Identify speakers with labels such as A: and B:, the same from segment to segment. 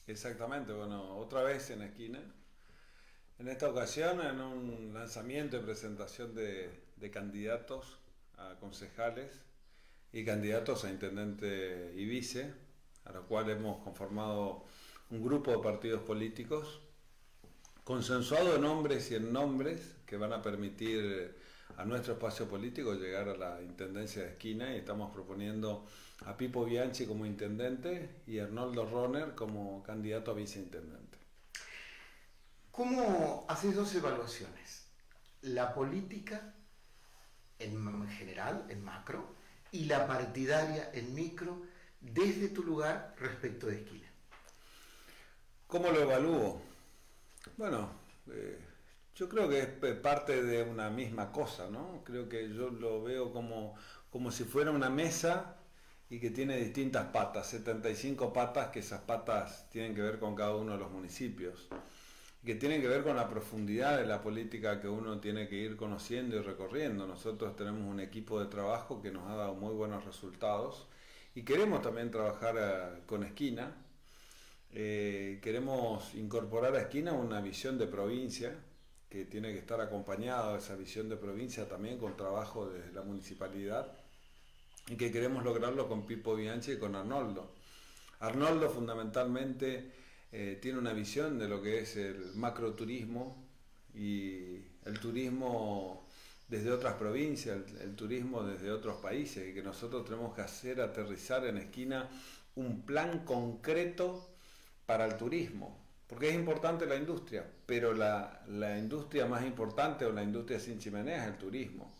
A: Exactamente, bueno, otra vez en Esquina. En esta ocasión en un lanzamiento y presentación de candidatos a concejales y candidatos a intendente y vice, a lo cual hemos conformado un grupo de partidos políticos consensuado en hombres y en nombres que van a permitir a nuestro espacio político llegar a la intendencia de Esquina, y estamos proponiendo a Pipo Bianchi como intendente y a Arnoldo Roner como candidato a viceintendente.
B: ¿Cómo haces dos evaluaciones? La política en general, en macro, y la partidaria en micro, desde tu lugar respecto de Esquina.
A: ¿Cómo lo evalúo? Bueno, yo creo que es parte de una misma cosa, ¿no? Creo que yo lo veo como si fuera una mesa y que tiene distintas patas, 75 patas, que esas patas tienen que ver con cada uno de los municipios, que tienen que ver con la profundidad de la política que uno tiene que ir conociendo y recorriendo. Nosotros tenemos un equipo de trabajo que nos ha dado muy buenos resultados y queremos también trabajar con Esquina. Queremos incorporar a Esquina una visión de provincia que tiene que estar acompañada de esa visión de provincia también con trabajo desde la municipalidad, y que queremos lograrlo con Pipo Bianchi y con Arnoldo. Arnoldo fundamentalmente tiene una visión de lo que es el macroturismo y el turismo desde otras provincias, el turismo desde otros países, y que nosotros tenemos que hacer aterrizar en Esquina un plan concreto para el turismo, porque es importante la industria, pero la industria más importante, o la industria sin chimenea, es el turismo.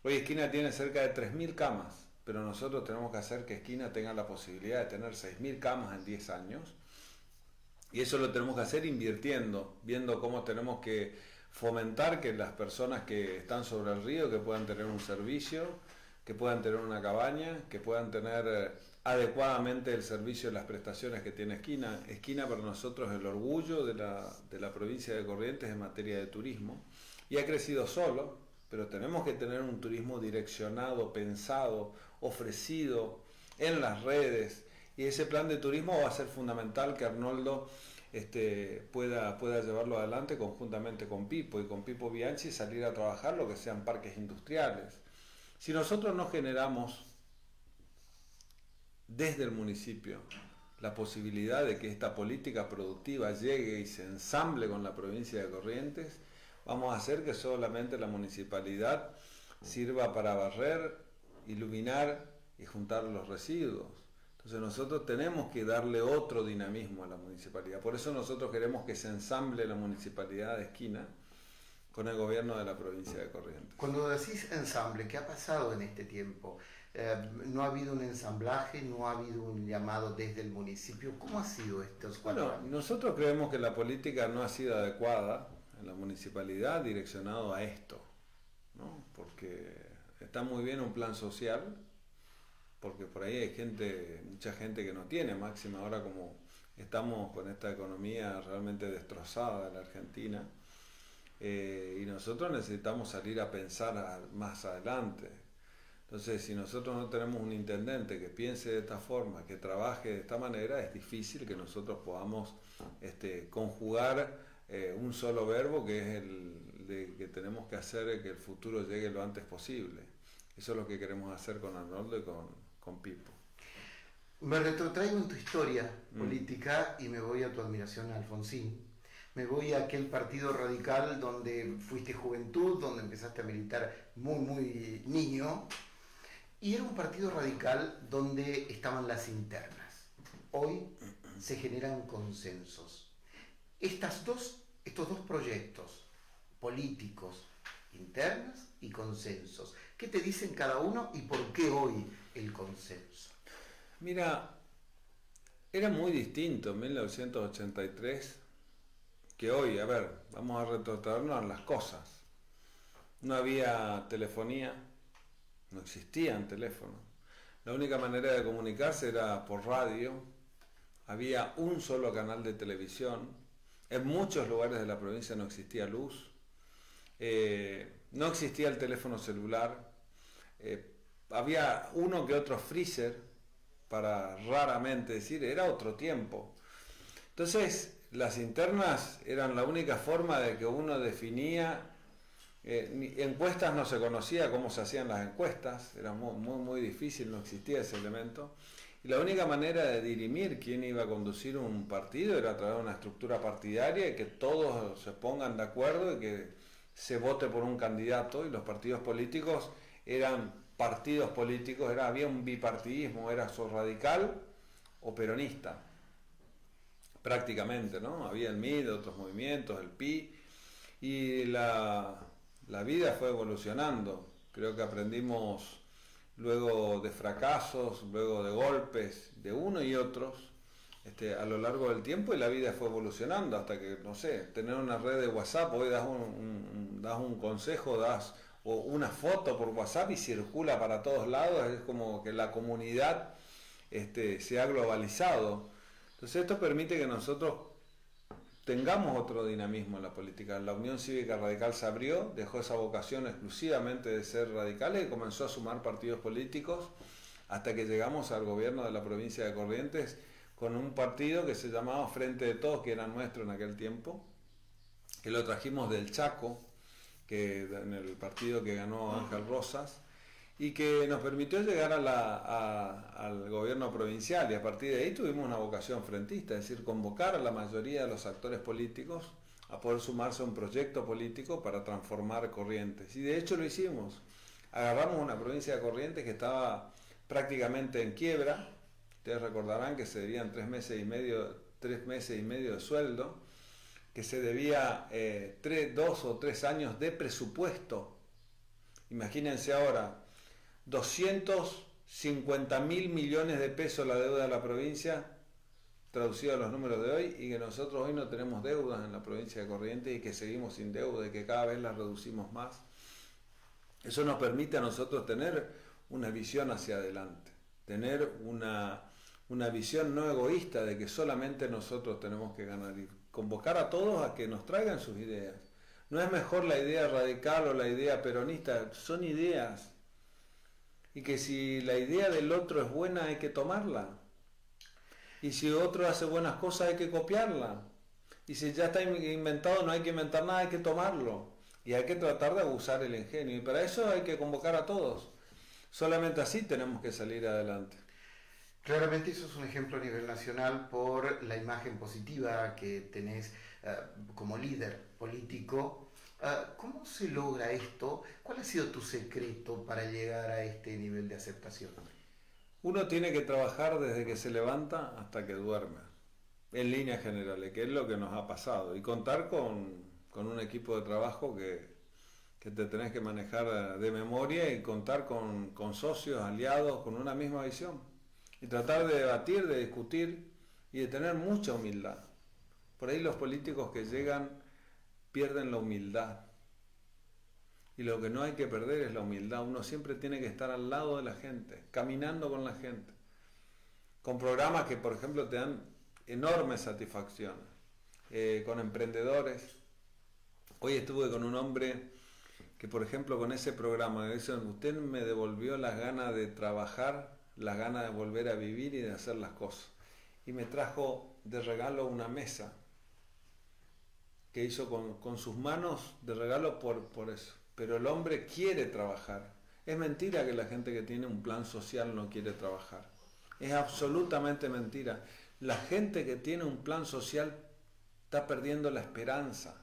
A: Hoy Esquina tiene cerca de 3.000 camas, pero nosotros tenemos que hacer que Esquina tenga la posibilidad de tener 6.000 camas en 10 años, y eso lo tenemos que hacer invirtiendo, viendo cómo tenemos que fomentar que las personas que están sobre el río que puedan tener un servicio, que puedan tener una cabaña, que puedan tener adecuadamente el servicio de las prestaciones que tiene Esquina. Esquina para nosotros es el orgullo de la provincia de Corrientes en materia de turismo, y ha crecido solo, pero tenemos que tener un turismo direccionado, pensado, ofrecido en las redes, y ese plan de turismo va a ser fundamental que Arnoldo pueda llevarlo adelante conjuntamente con Pipo y con Pipo Bianchi, y salir a trabajar lo que sean parques industriales. Si nosotros no generamos desde el municipio la posibilidad de que esta política productiva llegue y se ensamble con la provincia de Corrientes, vamos a hacer que solamente la municipalidad sirva para barrer, iluminar y juntar los residuos. Entonces nosotros tenemos que darle otro dinamismo a la municipalidad. Por eso nosotros queremos que se ensamble la municipalidad de Esquina con el gobierno de la provincia de Corrientes.
B: Cuando decís ensamble, ¿qué ha pasado en este tiempo? ¿No ha habido un ensamblaje? ¿No ha habido un llamado desde el municipio? ¿Cómo ha sido estos 4 años?
A: Nosotros creemos que la política no ha sido adecuada en la municipalidad direccionado a esto, ¿no? Porque está muy bien un plan social, porque por ahí hay mucha gente que no tiene, máxima ahora como estamos con esta economía realmente destrozada de la Argentina. Y nosotros necesitamos salir a pensar más adelante. Entonces, si nosotros no tenemos un intendente que piense de esta forma, que trabaje de esta manera, es difícil que nosotros podamos conjugar un solo verbo, que es el de que tenemos que hacer que el futuro llegue lo antes posible. Eso es lo que queremos hacer con Arnoldo y con Pipo.
B: Me retrotraigo en tu historia política y me voy a tu admiración a Alfonsín. Me voy a aquel partido radical donde fuiste juventud, donde empezaste a militar muy niño, y era un partido radical donde estaban las internas. Hoy se generan consensos. Estos dos proyectos políticos, internas y consensos, ¿qué te dicen cada uno y por qué hoy el consenso?
A: Mira, era muy distinto en 1983 que hoy. A ver, vamos a retrotraernos a las cosas. No había telefonía, no existían teléfonos. La única manera de comunicarse era por radio. Había un solo canal de televisión. En muchos lugares de la provincia no existía luz. No existía el teléfono celular. Había uno que otro freezer para raramente decir, era otro tiempo. Entonces, las internas eran la única forma de que uno definía. Encuestas no se conocía cómo se hacían las encuestas, era muy difícil, no existía ese elemento. Y la única manera de dirimir quién iba a conducir un partido era a través de una estructura partidaria y que todos se pongan de acuerdo y que se vote por un candidato. Y los partidos políticos eran partidos políticos, había un bipartidismo, era o radical o peronista, prácticamente, ¿no? Había el MID, otros movimientos, el PI, y la vida fue evolucionando. Creo que aprendimos luego de fracasos, luego de golpes, de uno y otros, a lo largo del tiempo, y la vida fue evolucionando hasta que, no sé, tener una red de WhatsApp, hoy das un consejo, o una foto por WhatsApp y circula para todos lados, es como que la comunidad se ha globalizado. Entonces esto permite que nosotros tengamos otro dinamismo en la política. La Unión Cívica Radical se abrió, dejó esa vocación exclusivamente de ser radicales y comenzó a sumar partidos políticos hasta que llegamos al gobierno de la provincia de Corrientes con un partido que se llamaba Frente de Todos, que era nuestro en aquel tiempo, que lo trajimos del Chaco, que en el partido que ganó Ángel Rosas, y que nos permitió llegar al gobierno provincial, y a partir de ahí tuvimos una vocación frentista, es decir, convocar a la mayoría de los actores políticos a poder sumarse a un proyecto político para transformar Corrientes. Y de hecho lo hicimos. Agarramos una provincia de Corrientes que estaba prácticamente en quiebra. Ustedes recordarán que se debían 3 meses y medio de sueldo, que se debía 2 o 3 años de presupuesto. Imagínense ahora, 250.000 millones de pesos la deuda de la provincia, traducido a los números de hoy, y que nosotros hoy no tenemos deudas en la provincia de Corrientes y que seguimos sin deuda y que cada vez las reducimos más. Eso nos permite a nosotros tener una visión hacia adelante, tener una visión no egoísta de que solamente nosotros tenemos que ganar y convocar a todos a que nos traigan sus ideas. No es mejor la idea radical o la idea peronista, son ideas. Y que si la idea del otro es buena hay que tomarla. Y si otro hace buenas cosas hay que copiarla. Y si ya está inventado no hay que inventar nada, hay que tomarlo. Y hay que tratar de abusar el ingenio. Y para eso hay que convocar a todos. Solamente así tenemos que salir adelante.
B: Claramente eso es un ejemplo a nivel nacional por la imagen positiva que tenés como líder político. ¿Cómo se logra esto? ¿Cuál ha sido tu secreto para llegar a este nivel de aceptación?
A: Uno tiene que trabajar desde que se levanta hasta que duerme, en líneas generales, que es lo que nos ha pasado. Y contar con un equipo de trabajo que te tenés que manejar de memoria y contar con socios, aliados, con una misma visión. Y tratar de debatir, de discutir y de tener mucha humildad. Por ahí los políticos que llegan pierden la humildad. Y lo que no hay que perder es la humildad. Uno siempre tiene que estar al lado de la gente, caminando con la gente. Con programas que, por ejemplo, te dan enormes satisfacciones. Con emprendedores. Hoy estuve con un hombre que, por ejemplo, con ese programa, dice, usted me devolvió las ganas de trabajar, las ganas de volver a vivir y de hacer las cosas. Y me trajo de regalo una mesa que hizo con sus manos de regalo por eso. Pero el hombre quiere trabajar. Es mentira que la gente que tiene un plan social no quiere trabajar. Es absolutamente mentira. La gente que tiene un plan social está perdiendo la esperanza.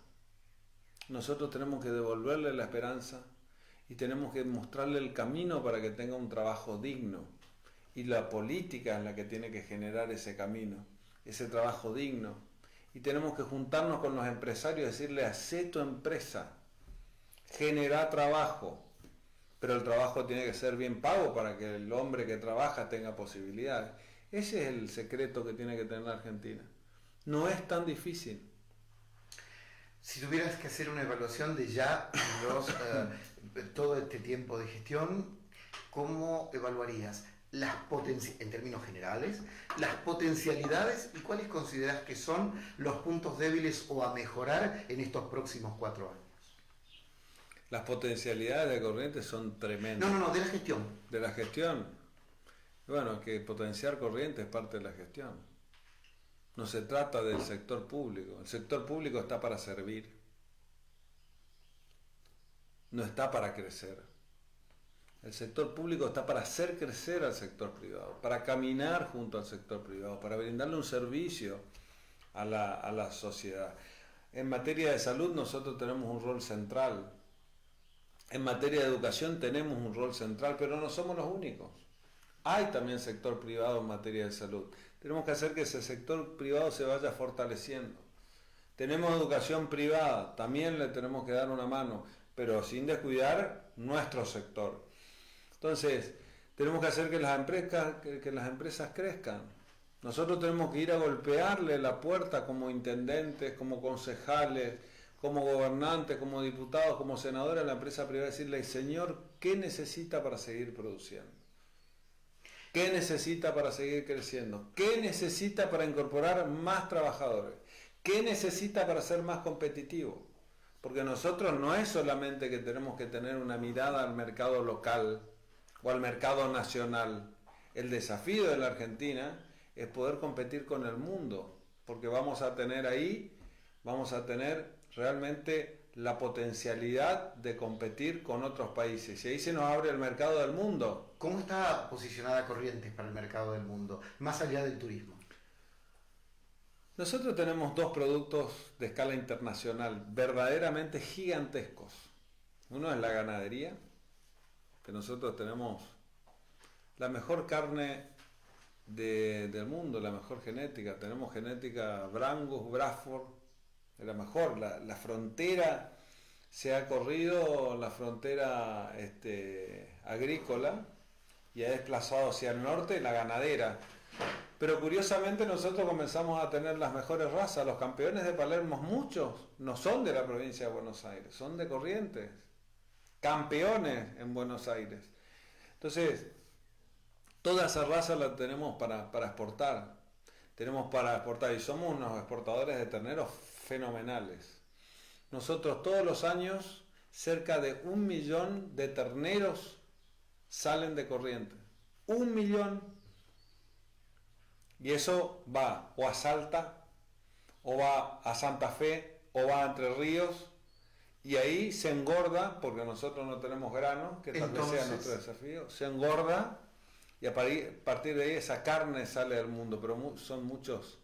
A: Nosotros tenemos que devolverle la esperanza y tenemos que mostrarle el camino para que tenga un trabajo digno. Y la política es la que tiene que generar ese camino, ese trabajo digno. Y tenemos que juntarnos con los empresarios y decirle, hacé tu empresa, genera trabajo, pero el trabajo tiene que ser bien pago para que el hombre que trabaja tenga posibilidades. Ese es el secreto que tiene que tener la Argentina. No es tan difícil.
B: Si tuvieras que hacer una evaluación de todo este tiempo de gestión, ¿cómo evaluarías en términos generales, las potencialidades y cuáles consideras que son los puntos débiles o a mejorar en estos próximos 4 años?
A: Las potencialidades de Corrientes son tremendas.
B: No, de la gestión.
A: De la gestión. Bueno, que potenciar Corrientes es parte de la gestión. No se trata del sector público. El sector público está para servir, no está para crecer. El sector público está para hacer crecer al sector privado, para caminar junto al sector privado, para brindarle un servicio a la sociedad. En materia de salud nosotros tenemos un rol central. En materia de educación tenemos un rol central, pero no somos los únicos. Hay también sector privado en materia de salud. Tenemos que hacer que ese sector privado se vaya fortaleciendo. Tenemos educación privada, también le tenemos que dar una mano, pero sin descuidar nuestro sector. Entonces, tenemos que hacer que las empresas crezcan. Nosotros tenemos que ir a golpearle la puerta como intendentes, como concejales, como gobernantes, como diputados, como senadores a la empresa privada, decirle, señor, ¿qué necesita para seguir produciendo? ¿Qué necesita para seguir creciendo? ¿Qué necesita para incorporar más trabajadores? ¿Qué necesita para ser más competitivo? Porque nosotros no es solamente que tenemos que tener una mirada al mercado local o al mercado nacional. El desafío de la Argentina es poder competir con el mundo, porque vamos a tener realmente la potencialidad de competir con otros países. Y ahí se nos abre el mercado del mundo.
B: ¿Cómo está posicionada Corrientes para el mercado del mundo, más allá del turismo?
A: Nosotros tenemos dos productos de escala internacional verdaderamente gigantescos. Uno es la ganadería, que nosotros tenemos la mejor carne del mundo, la mejor genética. Tenemos genética Brangus, Bradford, de la mejor. La frontera se ha corrido, la frontera agrícola, y ha desplazado hacia el norte la ganadera. Pero curiosamente nosotros comenzamos a tener las mejores razas. Los campeones de Palermo, muchos, no son de la provincia de Buenos Aires, son de Corrientes. Campeones en Buenos Aires. Entonces, toda esa raza la tenemos para exportar. Tenemos para exportar y somos unos exportadores de terneros fenomenales. Nosotros todos los años cerca de 1 millón de terneros salen de Corrientes. 1 millón. Y eso va o a Salta, o va a Santa Fe, o va a Entre Ríos, y ahí se engorda, porque nosotros no tenemos granos, que tal vez sea nuestro desafío, se engorda, y a partir de ahí esa carne sale al mundo, pero son muchos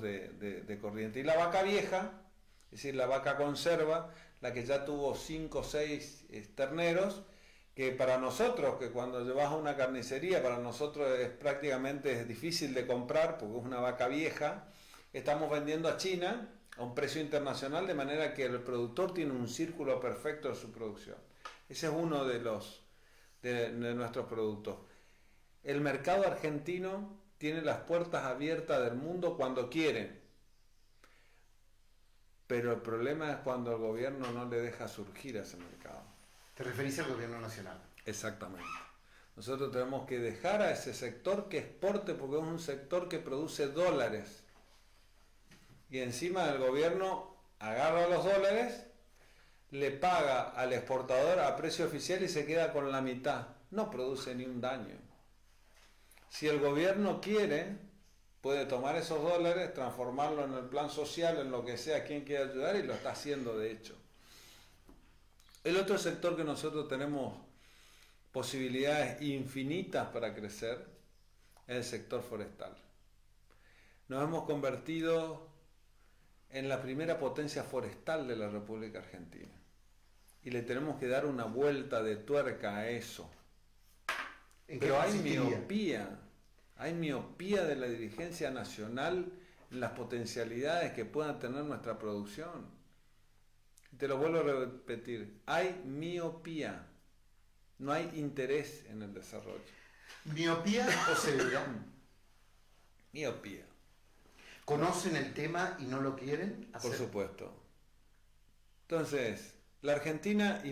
A: de Corrientes. Y la vaca vieja, es decir, la vaca conserva, la que ya tuvo 5 o 6 terneros, que para nosotros, que cuando llevas a una carnicería, para nosotros es difícil de comprar, porque es una vaca vieja, estamos vendiendo a China a un precio internacional, de manera que el productor tiene un círculo perfecto de su producción. Ese es uno de nuestros productos. El mercado argentino tiene las puertas abiertas del mundo cuando quiere, pero el problema es cuando el gobierno no le deja surgir a ese mercado.
B: ¿Te referís al gobierno nacional?
A: Exactamente. Nosotros tenemos que dejar a ese sector que exporte, porque es un sector que produce dólares. Y encima el gobierno agarra los dólares, le paga al exportador a precio oficial y se queda con la mitad. No produce ni un daño. Si el gobierno quiere, puede tomar esos dólares, transformarlo en el plan social, en lo que sea, quien quiera ayudar, y lo está haciendo de hecho. El otro sector que nosotros tenemos posibilidades infinitas para crecer es el sector forestal. Nos hemos convertido en la primera potencia forestal de la República Argentina y le tenemos que dar una vuelta de tuerca a eso. Pero hay miopía de la dirigencia nacional en las potencialidades que pueda tener nuestra producción. Te lo vuelvo a repetir, hay miopía, no hay interés en el desarrollo.
B: ¿Miopía o ceguera?
A: Miopía.
B: ¿Conocen el tema y no lo quieren hacer?
A: Por supuesto. Entonces, la Argentina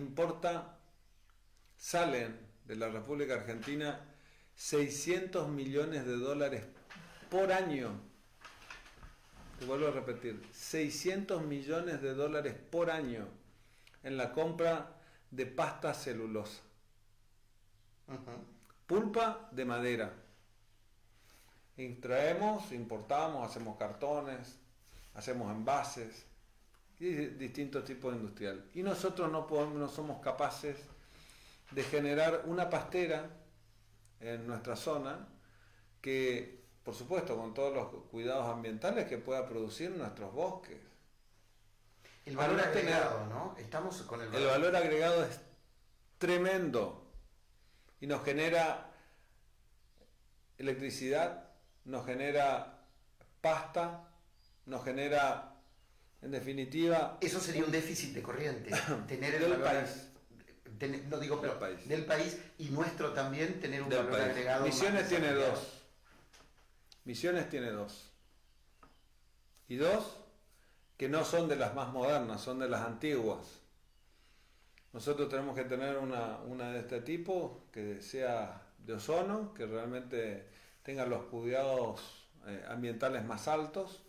A: salen de la República Argentina 600 millones de dólares por año. Te vuelvo a repetir, 600 millones de dólares por año en la compra de pasta celulosa. Pulpa de madera. Extraemos, importamos, hacemos cartones, hacemos envases y distintos tipos de industrial. Y nosotros no somos capaces de generar una pastera en nuestra zona que, por supuesto, con todos los cuidados ambientales, que pueda producir nuestros bosques.
B: El valor agregado, ¿no? Estamos con el valor.
A: El valor agregado es tremendo y nos genera electricidad, nos genera pasta, nos genera, en definitiva...
B: Eso sería un déficit de corriente, tener el
A: del
B: valor
A: país.
B: No digo
A: del país.
B: Del país, y nuestro también tener un
A: Del
B: valor
A: país.
B: agregado.
A: Misiones tiene dos. Misiones tiene dos. Y dos que no son de las más modernas, son de las antiguas. Nosotros tenemos que tener una de este tipo, que sea de ozono, que realmente tenga los cuidados ambientales más altos,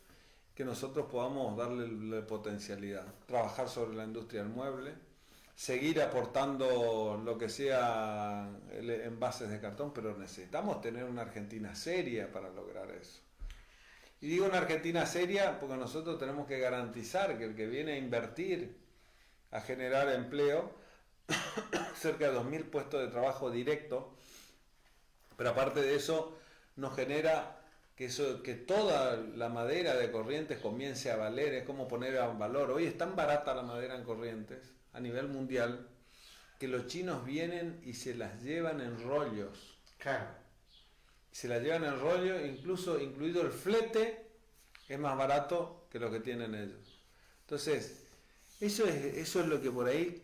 A: que nosotros podamos darle potencialidad. Trabajar sobre la industria del mueble, seguir aportando lo que sea envases de cartón, pero necesitamos tener una Argentina seria para lograr eso. Y digo una Argentina seria porque nosotros tenemos que garantizar que el que viene a invertir, a generar empleo, cerca de 2.000 puestos de trabajo directo, pero aparte de eso nos genera que toda la madera de Corrientes comience a valer, es como poner en valor. Hoy es tan barata la madera en Corrientes a nivel mundial que los chinos vienen y se las llevan en rollos.
B: Claro. Se
A: la llevan en rollo, incluido el flete, es más barato que lo que tienen ellos. Entonces, eso es lo que por ahí,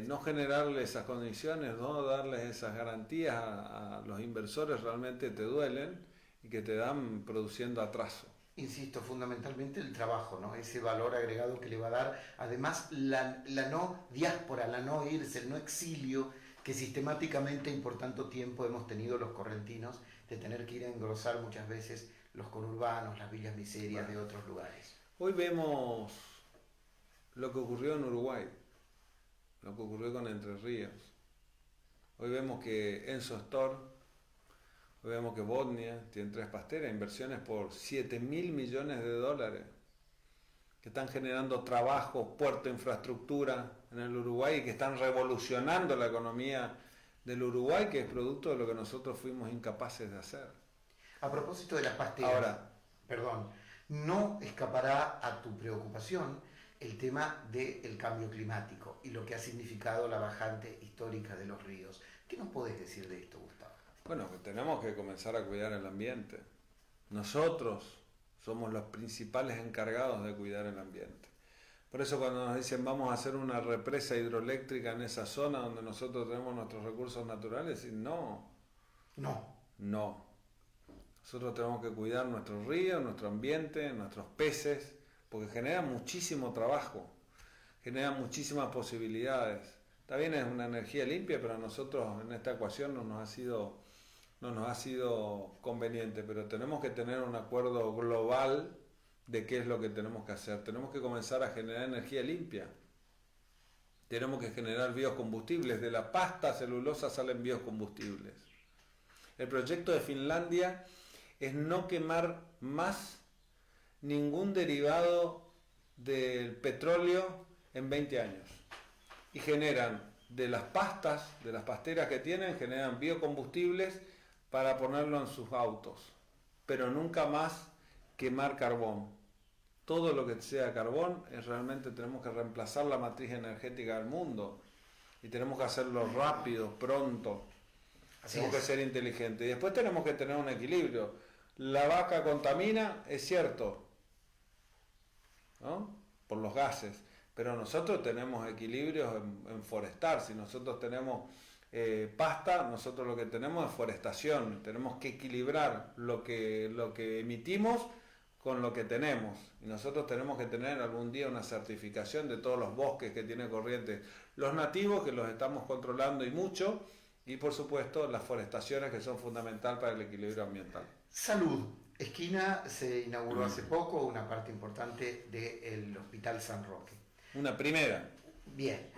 A: no generarle esas condiciones, no darles esas garantías a los inversores realmente te duelen y que te dan produciendo atraso.
B: Insisto, fundamentalmente el trabajo, ¿no? Ese valor agregado que le va a dar, además la no diáspora, la no irse, el no exilio, que sistemáticamente y por tanto tiempo hemos tenido los correntinos, de tener que ir a engrosar muchas veces los conurbanos, las villas miserias de otros lugares.
A: Hoy vemos lo que ocurrió en Uruguay, lo que ocurrió con Entre Ríos. Hoy vemos que Enzo Store, hoy vemos que Botnia tiene 3 pasteras, inversiones por $7.000 millones, que están generando trabajo, puerto, infraestructura en el Uruguay y que están revolucionando la economía del Uruguay, que es producto de lo que nosotros fuimos incapaces de hacer.
B: A propósito de las pasteras,
A: ahora,
B: perdón, no escapará a tu preocupación el tema del cambio climático y lo que ha significado la bajante histórica de los ríos. ¿Qué nos podés decir de esto, Gustavo?
A: Bueno, que tenemos que comenzar a cuidar el ambiente. Nosotros somos los principales encargados de cuidar el ambiente. Por eso cuando nos dicen vamos a hacer una represa hidroeléctrica en esa zona donde nosotros tenemos nuestros recursos naturales, y no. Nosotros tenemos que cuidar nuestros ríos, nuestro ambiente, nuestros peces, porque generan muchísimo trabajo, generan muchísimas posibilidades. También es una energía limpia, pero a nosotros en esta ecuación no nos ha sido conveniente, pero tenemos que tener un acuerdo global de qué es lo que tenemos que hacer. Tenemos que comenzar a generar energía limpia. Tenemos que generar biocombustibles. De la pasta celulosa salen biocombustibles. El proyecto de Finlandia es no quemar más ningún derivado del petróleo en 20 años. Y generan de las pasteras que tienen, generan biocombustibles para ponerlo en sus autos. Pero nunca más quemar carbón. Todo lo que sea carbón, realmente tenemos que reemplazar la matriz energética del mundo. Y tenemos que hacerlo rápido, pronto. Tenemos que ser inteligentes. Y después tenemos que tener un equilibrio. La vaca contamina, es cierto, ¿no? Por los gases. Pero nosotros tenemos equilibrios en forestar. Si nosotros tenemos pasta, nosotros lo que tenemos es forestación. Tenemos que equilibrar lo que emitimos con lo que tenemos. Y nosotros tenemos que tener algún día una certificación de todos los bosques que tiene Corrientes. Los nativos, que los estamos controlando y mucho, y por supuesto las forestaciones, que son fundamental para el equilibrio ambiental.
B: Salud. Esquina se inauguró hace poco, una parte importante del Hospital San Roque.
A: Una primera.
B: Bien.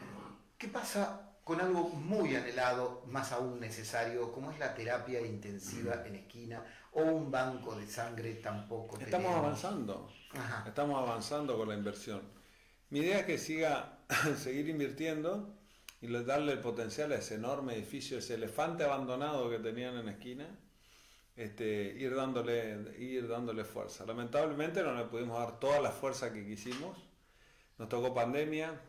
B: ¿Qué pasa con algo muy anhelado, más aún necesario, como es la terapia intensiva en Esquina o un banco de sangre tampoco
A: Estamos
B: tenemos.
A: avanzando,
B: Ajá.
A: estamos avanzando con la inversión. Mi idea es que seguir invirtiendo y darle el potencial a ese enorme edificio, ese elefante abandonado que tenían en Esquina, ir dándole fuerza. Lamentablemente no le pudimos dar toda la fuerza que quisimos. Nos tocó pandemia,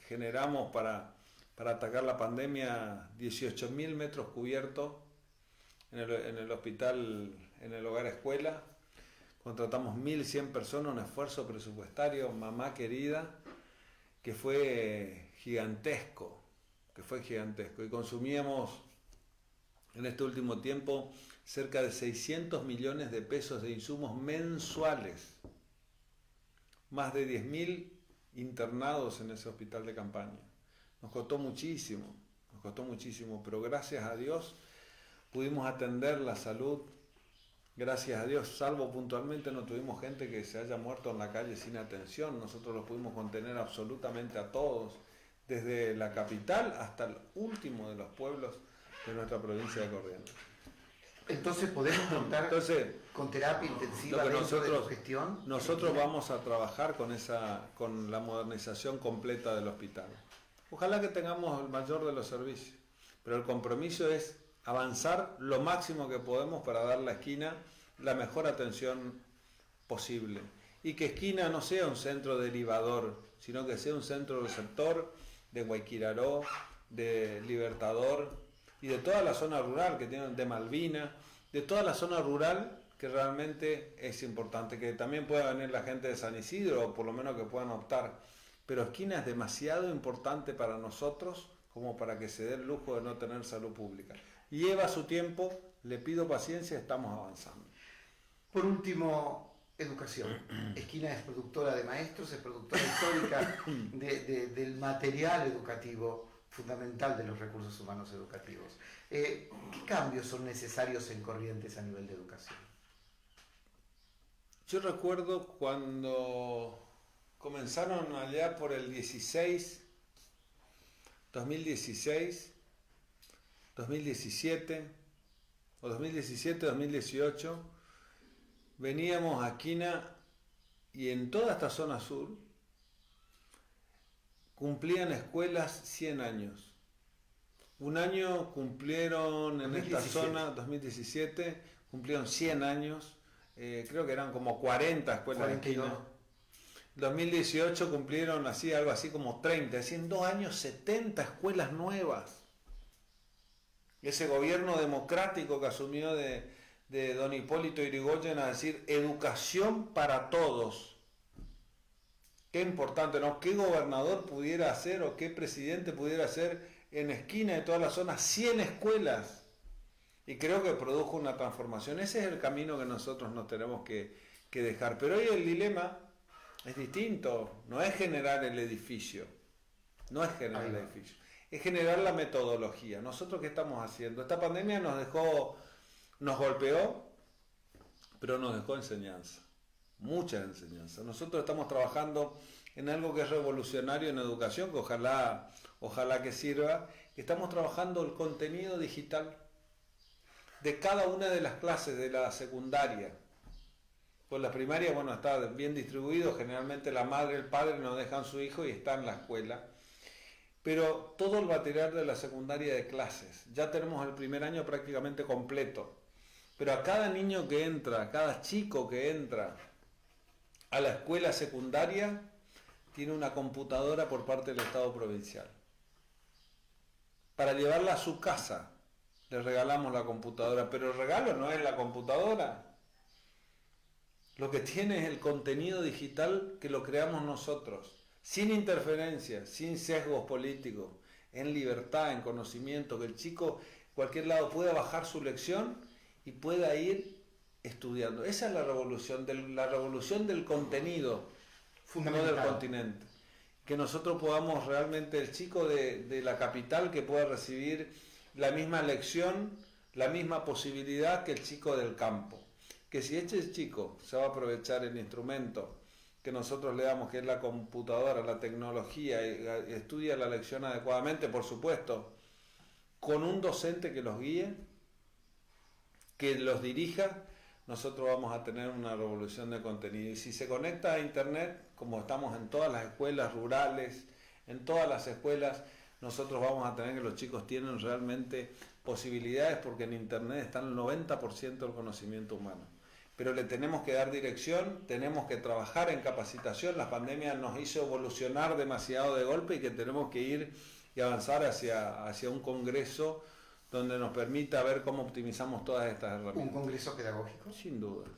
A: generamos para atacar la pandemia 18.000 metros cubiertos en el hospital, en el hogar escuela. Contratamos 1.100 personas, un esfuerzo presupuestario, mamá querida, que fue gigantesco, y consumíamos en este último tiempo cerca de 600 millones de pesos de insumos mensuales, más de 10.000 internados en ese hospital de campaña. Nos costó muchísimo, pero gracias a Dios pudimos atender la salud. Gracias a Dios, salvo puntualmente, no tuvimos gente que se haya muerto en la calle sin atención. Nosotros los pudimos contener absolutamente a todos, desde la capital hasta el último de los pueblos de nuestra provincia de Corrientes.
B: Entonces podemos contar con terapia intensiva dentro de la gestión.
A: Nosotros vamos a trabajar con la modernización completa del hospital. Ojalá que tengamos el mayor de los servicios, pero el compromiso es avanzar lo máximo que podemos para dar a la Esquina la mejor atención posible. Y que Esquina no sea un centro derivador, sino que sea un centro receptor de Guayquiraró, de Libertador y de toda la zona rural que tienen, de Malvina, de toda la zona rural que realmente es importante. Que también pueda venir la gente de San Isidro, o por lo menos que puedan optar. Pero Esquina es demasiado importante para nosotros como para que se dé el lujo de no tener salud pública. Lleva su tiempo, le pido paciencia, estamos avanzando.
B: Por último, educación. Esquina es productora de maestros, es productora histórica del material educativo fundamental de los recursos humanos educativos. ¿Qué cambios son necesarios en Corrientes a nivel de educación?
A: Yo recuerdo cuando comenzaron allá por el 2016, 2017 o 2017-2018, veníamos a Esquina y en toda esta zona sur cumplían escuelas 100 años. Un año cumplieron en 2017. Esta zona, 2017, cumplieron 100 años, creo que eran como 40 escuelas de Esquina. 2018 cumplieron algo así como 30, es decir, en 2 años 70 escuelas nuevas. Ese gobierno democrático que asumió de don Hipólito Yrigoyen a decir educación para todos. Qué importante, ¿no? ¿Qué gobernador pudiera hacer o qué presidente pudiera hacer en Esquina de toda la zona 100 escuelas? Y creo que produjo una transformación. Ese es el camino que nosotros nos tenemos que dejar. Pero hoy el dilema es distinto. No es generar el edificio. Es generar la metodología. ¿Nosotros qué estamos haciendo? Esta pandemia nos golpeó, pero nos dejó enseñanza, mucha enseñanza. Nosotros estamos trabajando en algo que es revolucionario en educación, que ojalá que sirva. Estamos trabajando el contenido digital de cada una de las clases de la secundaria. Pues la primaria, está bien distribuido, generalmente la madre y el padre nos dejan su hijo y está en la escuela. Pero todo el material de la secundaria de clases, ya tenemos el primer año prácticamente completo. Pero a cada niño que entra, a cada chico que entra a la escuela secundaria, tiene una computadora por parte del Estado provincial. Para llevarla a su casa, le regalamos la computadora, pero el regalo no es la computadora. Lo que tiene es el contenido digital que lo creamos nosotros. Sin interferencia, sin sesgos políticos, en libertad, en conocimiento, que el chico en cualquier lado pueda bajar su lección y pueda ir estudiando. Esa es la revolución del contenido, no del continente. Que nosotros podamos realmente, el chico de la capital, que pueda recibir la misma lección, la misma posibilidad que el chico del campo. Que si este chico se va a aprovechar el instrumento que nosotros le damos, que es la computadora, la tecnología, y estudia la lección adecuadamente, por supuesto, con un docente que los guíe, que los dirija, nosotros vamos a tener una revolución de contenido. Y si se conecta a internet, como estamos en todas las escuelas rurales, en todas las escuelas, nosotros vamos a tener que los chicos tienen realmente posibilidades, porque en internet está el 90% del conocimiento humano. Pero le tenemos que dar dirección, tenemos que trabajar en capacitación. La pandemia nos hizo evolucionar demasiado de golpe y que tenemos que ir y avanzar hacia un congreso donde nos permita ver cómo optimizamos todas estas herramientas.
B: ¿Un congreso pedagógico?
A: Sin dudas.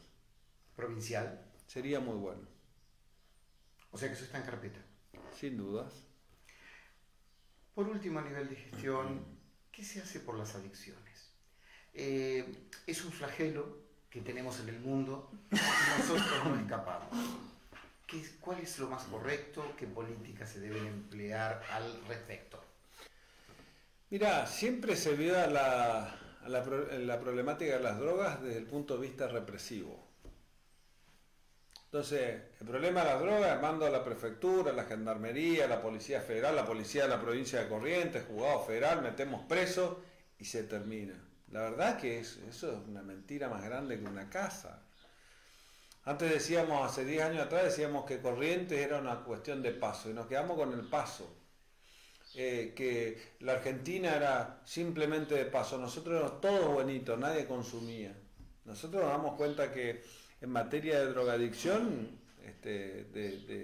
B: ¿Provincial?
A: Sería muy bueno.
B: O sea que eso está en carpeta.
A: Sin dudas.
B: Por último, a nivel de gestión, ¿qué se hace por las adicciones? Es un flagelo que tenemos en el mundo y nosotros no escapamos. ¿Cuál es lo más correcto? ¿Qué políticas se deben emplear al respecto?
A: Mirá, siempre se vio la problemática de las drogas desde el punto de vista represivo. Entonces, el problema de las drogas, mando a la prefectura, la gendarmería, la policía federal, la policía de la provincia de Corrientes, juzgado federal, metemos presos y se termina. La verdad que eso es una mentira más grande que una casa. Antes decíamos, hace 10 años atrás, decíamos que Corrientes era una cuestión de paso y nos quedamos con el paso. Que la Argentina era simplemente de paso, nosotros éramos todos buenitos, nadie consumía. Nosotros nos damos cuenta que en materia de drogadicción,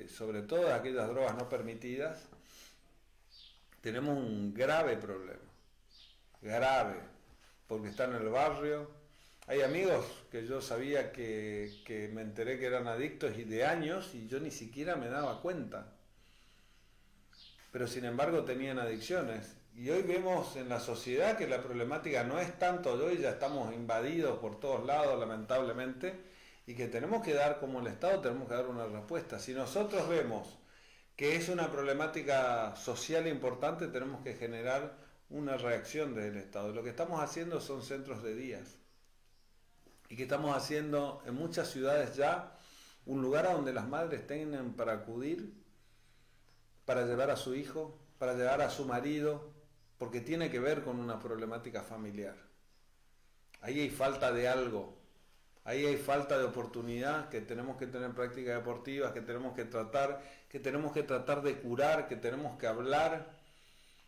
A: sobre todo aquellas drogas no permitidas, tenemos un grave problema, grave, porque está en el barrio. Hay amigos que yo sabía que me enteré que eran adictos y de años y yo ni siquiera me daba cuenta. Pero sin embargo tenían adicciones. Y hoy vemos en la sociedad que la problemática no es tanto de hoy, ya estamos invadidos por todos lados lamentablemente, y que tenemos que dar, como el Estado, tenemos que dar una respuesta. Si nosotros vemos que es una problemática social importante, tenemos que generar una reacción desde el Estado. Lo que estamos haciendo son centros de días, y que estamos haciendo en muchas ciudades ya un lugar a donde las madres tengan para acudir, para llevar a su hijo, para llevar a su marido, porque tiene que ver con una problemática familiar. Ahí hay falta de algo, ahí hay falta de oportunidad, que tenemos que tener prácticas deportivas, que tenemos que tratar de curar, que tenemos que hablar,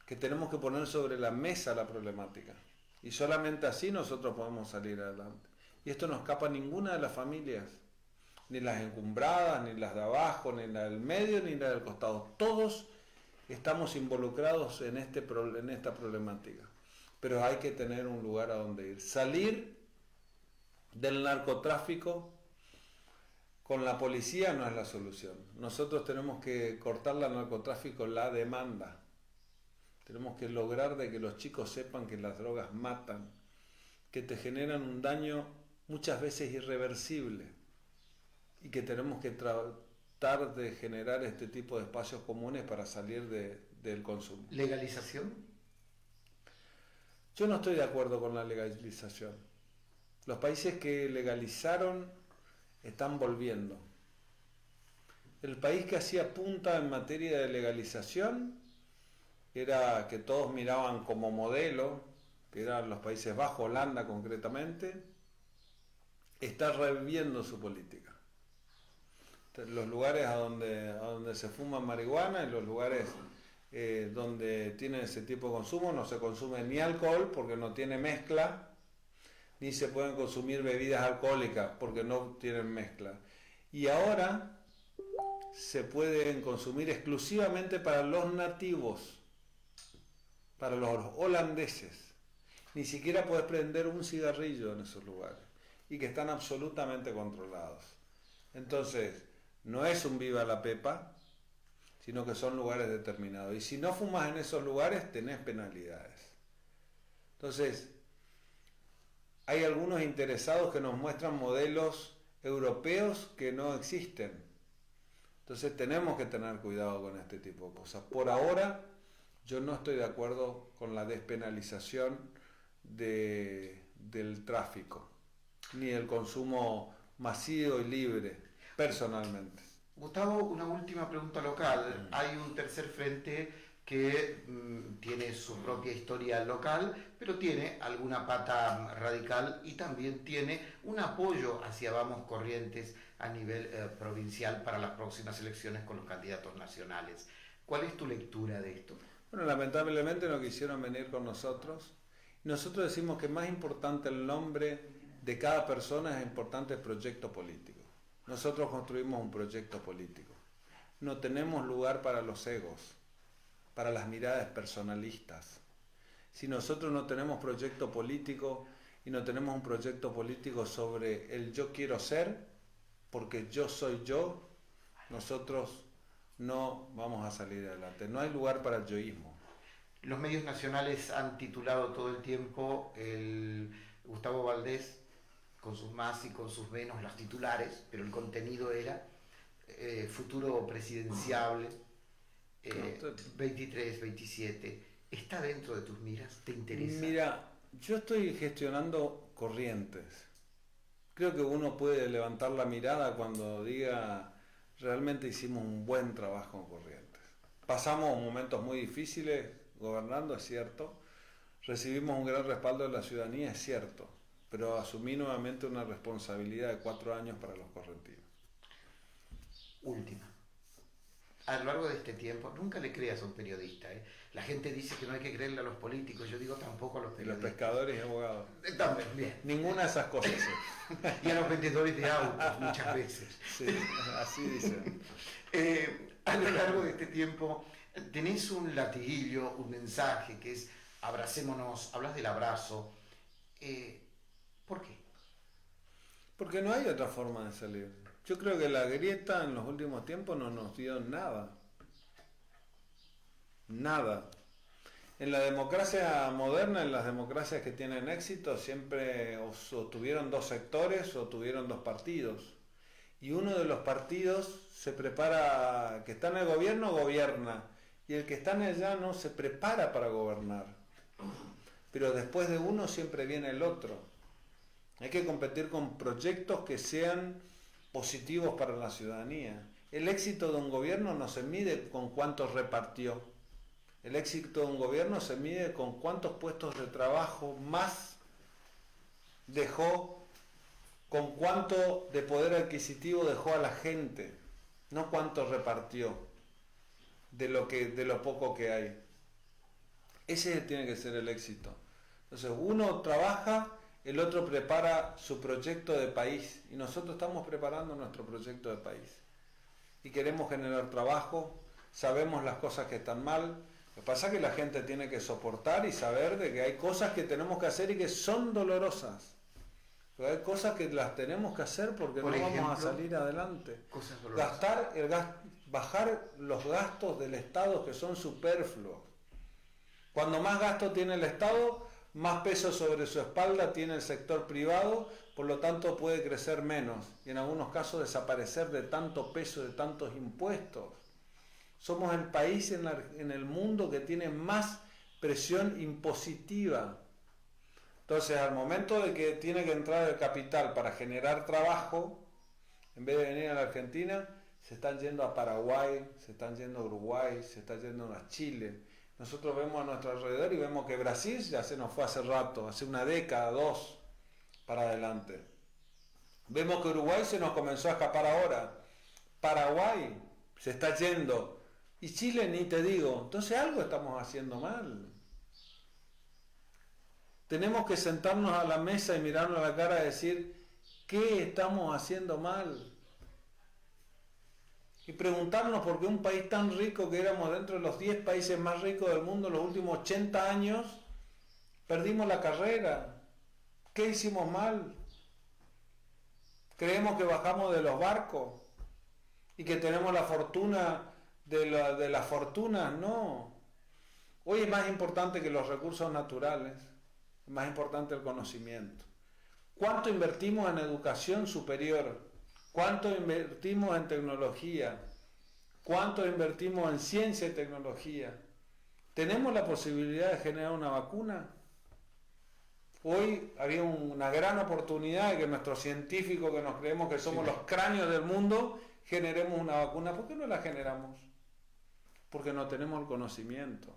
A: que tenemos que poner sobre la mesa la problemática. Y solamente así nosotros podemos salir adelante. Y esto no escapa a ninguna de las familias, ni las encumbradas, ni las de abajo, ni la del medio, ni la del costado. Todos estamos involucrados en esta problemática. Pero hay que tener un lugar a donde ir. Salir del narcotráfico con la policía no es la solución. Nosotros tenemos que cortar al narcotráfico la demanda. Tenemos que lograr de que los chicos sepan que las drogas matan, que te generan un daño muchas veces irreversible, y que tenemos que tratar de generar este tipo de espacios comunes para salir del consumo.
B: ¿Legalización?
A: Yo no estoy de acuerdo con la legalización. Los países que legalizaron están volviendo. El país que hacía punta en materia de legalización era que todos miraban como modelo, que eran los Países Bajos, Holanda concretamente, está reviviendo su política. Los lugares a donde se fuma marihuana, en los lugares donde tienen ese tipo de consumo, no se consume ni alcohol porque no tiene mezcla, ni se pueden consumir bebidas alcohólicas porque no tienen mezcla. Y ahora se pueden consumir exclusivamente para los nativos, para los holandeses. Ni siquiera puedes prender un cigarrillo en esos lugares, y que están absolutamente controlados. Entonces, no es un viva la pepa, sino que son lugares determinados. Y si no fumas en esos lugares, tenés penalidades. Entonces, hay algunos interesados que nos muestran modelos europeos que no existen. Entonces, tenemos que tener cuidado con este tipo de cosas. Por ahora, yo no estoy de acuerdo con la despenalización del tráfico, ni el consumo masivo y libre, personalmente.
B: Gustavo, una última pregunta local. Hay un tercer frente que tiene su propia historia local, pero tiene alguna pata radical y también tiene un apoyo hacia Vamos Corrientes a nivel provincial para las próximas elecciones con los candidatos nacionales. ¿Cuál es tu lectura de esto?
A: Bueno, lamentablemente no quisieron venir con nosotros. Nosotros decimos que más importante el nombre de cada persona es importante el proyecto político. Nosotros construimos un proyecto político. No tenemos lugar para los egos, para las miradas personalistas. Si nosotros no tenemos proyecto político y no tenemos un proyecto político sobre el yo quiero ser, porque yo soy yo, nosotros no vamos a salir adelante. No hay lugar para el yoísmo.
B: Los medios nacionales han titulado todo el tiempo el Gustavo Valdés, con sus más y con sus menos, los titulares, pero el contenido era futuro presidenciable, 23, 27. ¿Está dentro de tus miras? ¿Te interesa?
A: Mira, yo estoy gestionando Corrientes. Creo que uno puede levantar la mirada cuando diga realmente hicimos un buen trabajo en Corrientes. Pasamos momentos muy difíciles gobernando, es cierto. Recibimos un gran respaldo de la ciudadanía, es cierto. Pero asumí nuevamente una responsabilidad de 4 años para los correntinos.
B: Última. A lo largo de este tiempo, nunca le creas a un periodista. La gente dice que no hay que creerle a los políticos, yo digo tampoco a los periodistas.
A: Y los pescadores y abogados.
B: También, bien.
A: Ninguna de esas cosas.
B: Y a los vendedores de autos, muchas veces.
A: Sí, así dicen.
B: A lo largo de este tiempo, tenés un latiguillo, un mensaje que es abracémonos, hablas del abrazo. ¿Por qué?
A: Porque no hay otra forma de salir. Yo creo que la grieta en los últimos tiempos no nos dio nada. Nada. En la democracia moderna, en las democracias que tienen éxito, siempre o tuvieron 2 sectores o tuvieron 2 partidos. Y uno de los partidos se prepara, que está en el gobierno, gobierna. Y el que está en allá no se prepara para gobernar. Pero después de uno siempre viene el otro. Hay que competir con proyectos que sean positivos para la ciudadanía. El éxito de un gobierno no se mide con cuántos repartió. El éxito de un gobierno se mide con cuántos puestos de trabajo más dejó, con cuánto de poder adquisitivo dejó a la gente, no cuánto repartió de lo poco que hay. Ese tiene que ser el éxito. Entonces uno trabaja, el otro prepara su proyecto de país y nosotros estamos preparando nuestro proyecto de país y queremos generar trabajo, sabemos las cosas que están mal. Lo que pasa es que la gente tiene que soportar y saber de que hay cosas que tenemos que hacer y que son dolorosas, pero hay cosas que las tenemos que hacer porque no vamos a salir adelante. Bajar los gastos del Estado que son superfluos. Cuando más gasto tiene el Estado, más peso sobre su espalda tiene el sector privado, por lo tanto puede crecer menos y en algunos casos desaparecer de tanto peso, de tantos impuestos. Somos el país en el mundo que tiene más presión impositiva. Entonces, al momento de que tiene que entrar el capital para generar trabajo, en vez de venir a la Argentina, se están yendo a Paraguay, se están yendo a Uruguay, se están yendo a Chile. Nosotros vemos a nuestro alrededor y vemos que Brasil ya se nos fue hace rato, hace una década, 2, para adelante. Vemos que Uruguay se nos comenzó a escapar ahora. Paraguay se está yendo. Y Chile ni te digo. Entonces algo estamos haciendo mal. Tenemos que sentarnos a la mesa y mirarnos a la cara y decir, ¿qué estamos haciendo mal? Y preguntarnos por qué un país tan rico que éramos dentro de los 10 países más ricos del mundo en los últimos 80 años, perdimos la carrera. ¿Qué hicimos mal? Creemos que bajamos de los barcos y que tenemos la fortuna de las fortunas. No. Hoy es más importante que los recursos naturales, es más importante el conocimiento. ¿Cuánto invertimos en educación superior? ¿Cuánto invertimos en tecnología? ¿Cuánto invertimos en ciencia y tecnología? ¿Tenemos la posibilidad de generar una vacuna? Hoy había una gran oportunidad de que nuestros científicos, que nos creemos que somos los cráneos del mundo, generemos una vacuna. ¿Por qué no la generamos? Porque no tenemos el conocimiento.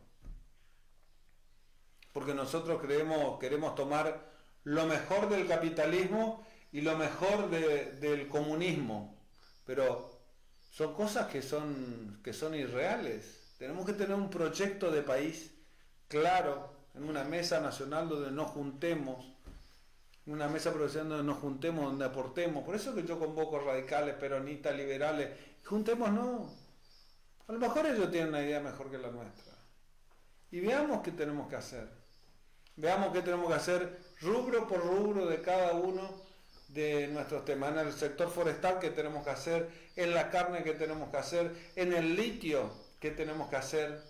A: Porque nosotros queremos tomar lo mejor del capitalismo y lo mejor del comunismo. Pero son cosas que son irreales. Tenemos que tener un proyecto de país claro, en una mesa nacional donde nos juntemos, una mesa profesional donde nos juntemos, donde aportemos. Por eso que yo convoco radicales, peronistas, liberales. Juntemos, no. A lo mejor ellos tienen una idea mejor que la nuestra. Y veamos qué tenemos que hacer. Veamos qué tenemos que hacer rubro por rubro de cada uno de nuestros temas. En el sector forestal, qué tenemos que hacer. En la carne, qué tenemos que hacer. En el litio, qué tenemos que hacer.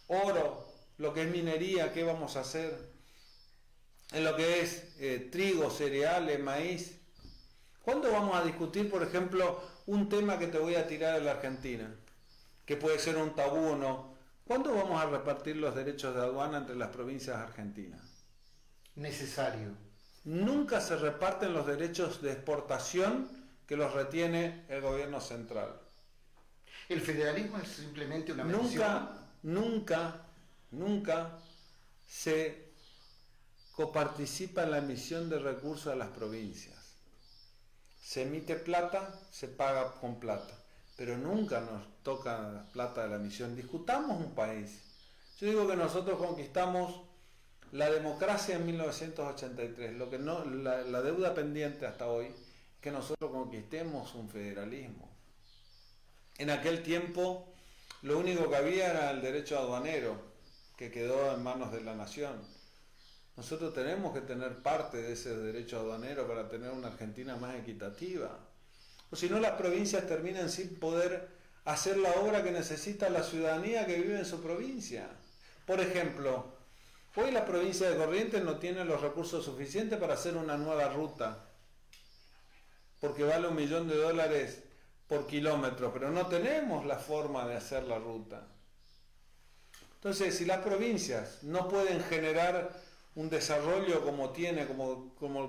A: Oro, lo que es minería, qué vamos a hacer. En lo que es trigo, cereales, maíz. ¿Cuándo vamos a discutir, por ejemplo, un tema que te voy a tirar de la Argentina? Que puede ser un tabú o no. ¿Cuándo vamos a repartir los derechos de aduana entre las provincias argentinas?
B: Necesario.
A: Nunca se reparten los derechos de exportación que los retiene el gobierno central.
B: El federalismo es simplemente una mención.
A: Nunca se coparticipa en la emisión de recursos a las provincias. Se emite plata, se paga con plata. Pero nunca nos toca plata de la emisión. Discutamos un país. Yo digo que nosotros conquistamos la democracia en 1983. Lo que no, la deuda pendiente hasta hoy es que nosotros conquistemos un federalismo. En aquel tiempo lo único que había era el derecho aduanero, que quedó en manos de la nación. Nosotros tenemos que tener parte de ese derecho aduanero para tener una Argentina más equitativa. O si no, las provincias terminan sin poder hacer la obra que necesita la ciudadanía que vive en su provincia. Por ejemplo, hoy la provincia de Corrientes no tiene los recursos suficientes para hacer una nueva ruta, porque vale $1 millón por kilómetro, pero no tenemos la forma de hacer la ruta. Entonces, si las provincias no pueden generar un desarrollo como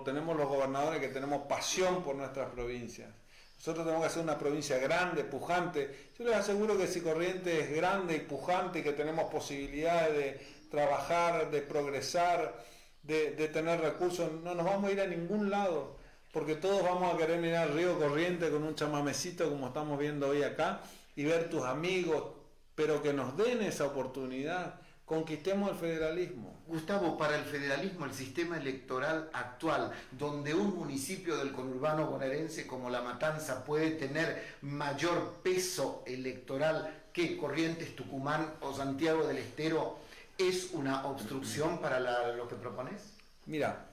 A: tenemos los gobernadores, que tenemos pasión por nuestras provincias, nosotros tenemos que hacer una provincia grande, pujante. Yo les aseguro que si Corrientes es grande y pujante y que tenemos posibilidades de trabajar, de progresar, de tener recursos, no nos vamos a ir a ningún lado, porque todos vamos a querer mirar al río Corrientes con un chamamecito como estamos viendo hoy acá y ver tus amigos, pero que nos den esa oportunidad. Conquistemos el federalismo.
B: Gustavo, para el federalismo, el sistema electoral actual, donde un municipio del conurbano bonaerense como La Matanza puede tener mayor peso electoral que Corrientes, Tucumán o Santiago del Estero, ¿es una obstrucción para lo que propones?
A: Mira,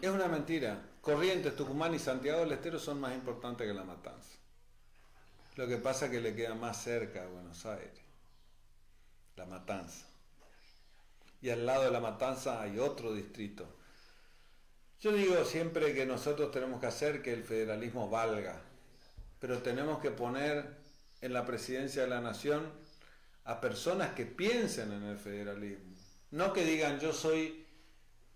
A: es una mentira. Corrientes, Tucumán y Santiago del Estero son más importantes que La Matanza. Lo que pasa es que le queda más cerca a Buenos Aires, La Matanza. Y al lado de La Matanza hay otro distrito. Yo digo siempre que nosotros tenemos que hacer que el federalismo valga, pero tenemos que poner en la presidencia de la nación a personas que piensen en el federalismo. No que digan yo soy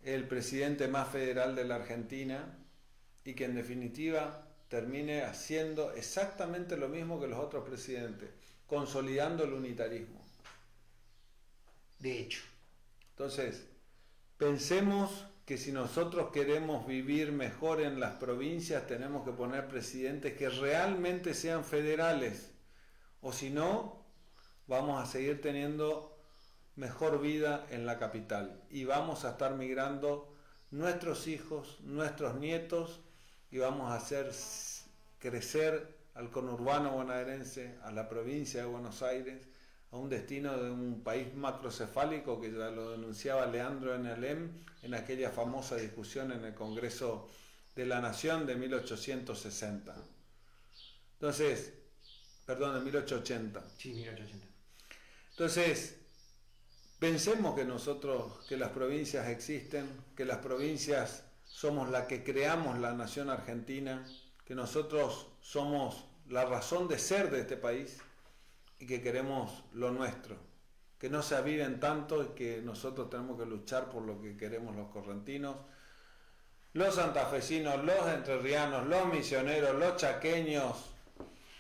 A: el presidente más federal de la Argentina y que en definitiva termine haciendo exactamente lo mismo que los otros presidentes, consolidando el unitarismo.
B: De hecho.
A: Entonces, pensemos que si nosotros queremos vivir mejor en las provincias, tenemos que poner presidentes que realmente sean federales, o si no, vamos a seguir teniendo mejor vida en la capital y vamos a estar migrando nuestros hijos, nuestros nietos, y vamos a hacer crecer al conurbano bonaerense, a la provincia de Buenos Aires, a un destino de un país macrocefálico, que ya lo denunciaba Leandro N. en aquella famosa discusión en el Congreso de la Nación de 1860. Entonces, perdón, de 1880.
B: Sí, 1880.
A: Entonces, pensemos que las provincias existen, que las provincias somos la que creamos la nación argentina, que nosotros somos la razón de ser de este país y que queremos lo nuestro, que no se aviven tanto y que nosotros tenemos que luchar por lo que queremos los correntinos, los santafesinos, los entrerrianos, los misioneros, los chaqueños,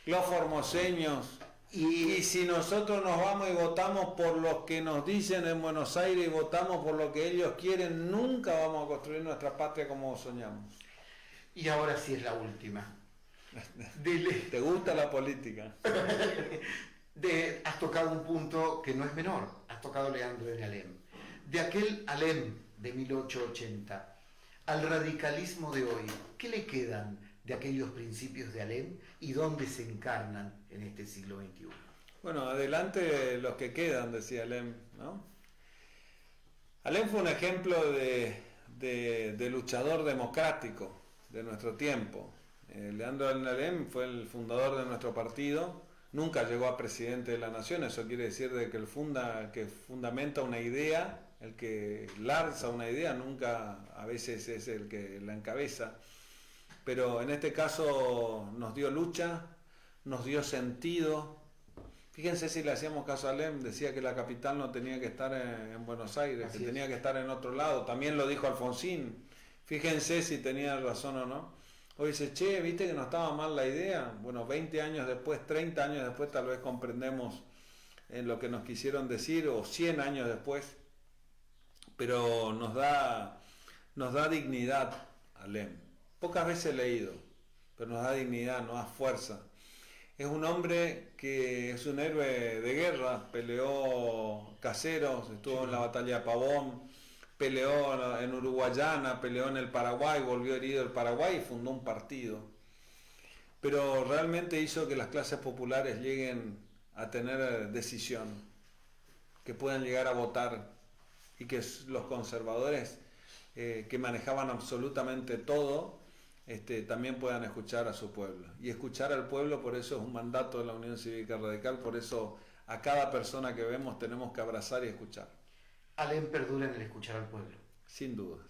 A: los formoseños. Y si nosotros nos vamos y votamos por lo que nos dicen en Buenos Aires y votamos por lo que ellos quieren, nunca vamos a construir nuestra patria como soñamos.
B: Y ahora sí es la última.
A: ¿Te gusta la política?
B: Has tocado un punto que no es menor, has tocado Leandro en Alem. De aquel Alem de 1880 al radicalismo de hoy, ¿qué le quedan de aquellos principios de Alem y dónde se encarnan en este siglo XXI?
A: Bueno, adelante los que quedan, decía Alem, ¿no? Alem fue un ejemplo de luchador democrático de nuestro tiempo. Leandro Alem fue el fundador de nuestro partido, nunca llegó a presidente de la nación, eso quiere decir de que que fundamenta una idea, el que lanza una idea nunca a veces es el que la encabeza, pero en este caso nos dio lucha, nos dio sentido. Fíjense si le hacíamos caso a Alem, decía que la capital no tenía que estar en Buenos Aires, que tenía que estar en otro lado, también lo dijo Alfonsín, fíjense si tenía razón o no. Hoy dice, che, ¿viste que no estaba mal la idea? Bueno, 20 años después, 30 años después, tal vez comprendemos en lo que nos quisieron decir, o 100 años después, pero nos da dignidad, Alem. Pocas veces he leído, pero nos da dignidad, nos da fuerza. Es un hombre que es un héroe de guerra, peleó caseros, estuvo en la batalla de Pavón, peleó en Uruguayana, peleó en el Paraguay, volvió herido del Paraguay y fundó un partido. Pero realmente hizo que las clases populares lleguen a tener decisión, que puedan llegar a votar y que los conservadores que manejaban absolutamente todo también puedan escuchar a su pueblo. Y escuchar al pueblo, por eso es un mandato de la Unión Cívica Radical, por eso a cada persona que vemos tenemos que abrazar y escuchar.
B: Alem perdura en el escuchar al pueblo.
A: Sin duda.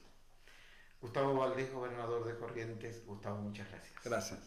B: Gustavo Valdés, gobernador de Corrientes. Gustavo, muchas gracias.
A: Gracias.